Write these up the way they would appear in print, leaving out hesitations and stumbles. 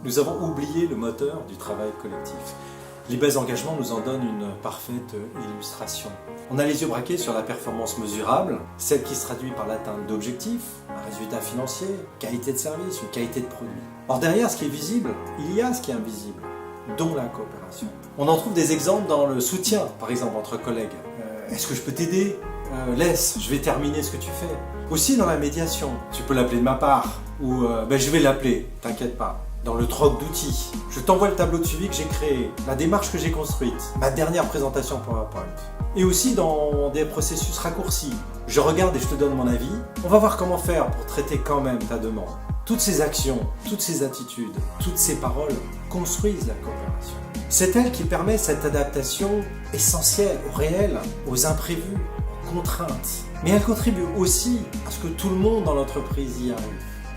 nous avons oublié le moteur du travail collectif. Les bas engagements nous en donnent une parfaite illustration. On a les yeux braqués sur la performance mesurable, celle qui se traduit par l'atteinte d'objectifs, un résultat financier, qualité de service, une qualité de produit. Or derrière ce qui est visible, il y a ce qui est invisible, dont la coopération. On en trouve des exemples dans le soutien, par exemple entre collègues. Est-ce que je peux t'aider ? Laisse, je vais terminer ce que tu fais. Aussi dans la médiation, tu peux l'appeler de ma part, ou je vais l'appeler, t'inquiète pas. Dans le troc d'outils, je t'envoie le tableau de suivi que j'ai créé, la démarche que j'ai construite, ma dernière présentation PowerPoint. Et aussi dans des processus raccourcis. Je regarde et je te donne mon avis. On va voir comment faire pour traiter quand même ta demande. Toutes ces actions, toutes ces attitudes, toutes ces paroles construisent la coopération. C'est elle qui permet cette adaptation essentielle au réel, aux imprévus, aux contraintes. Mais elle contribue aussi à ce que tout le monde dans l'entreprise y arrive.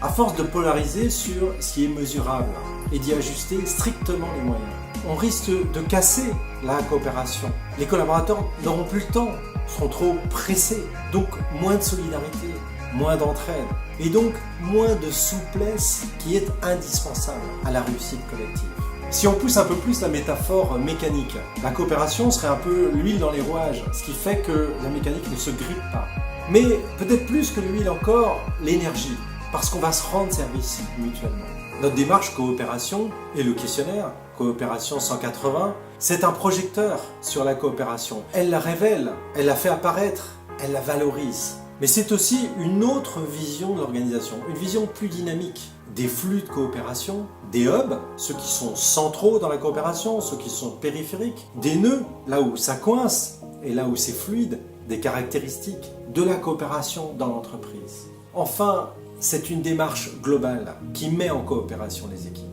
À force de polariser sur ce qui est mesurable et d'y ajuster strictement les moyens, on risque de casser la coopération. Les collaborateurs n'auront plus le temps, seront trop pressés, donc moins de solidarité, moins d'entraide et donc moins de souplesse qui est indispensable à la réussite collective. Si on pousse un peu plus la métaphore mécanique, la coopération serait un peu l'huile dans les rouages, ce qui fait que la mécanique ne se grippe pas. Mais peut-être plus que l'huile encore, l'énergie. Parce qu'on va se rendre service mutuellement. Notre démarche coopération et le questionnaire coopération 180, c'est un projecteur sur la coopération. Elle la révèle, elle la fait apparaître, elle la valorise. Mais c'est aussi une autre vision de l'organisation, une vision plus dynamique. Des flux de coopération, des hubs, ceux qui sont centraux dans la coopération, ceux qui sont périphériques, des nœuds, là où ça coince et là où c'est fluide, des caractéristiques de la coopération dans l'entreprise. Enfin, c'est une démarche globale qui met en coopération les équipes.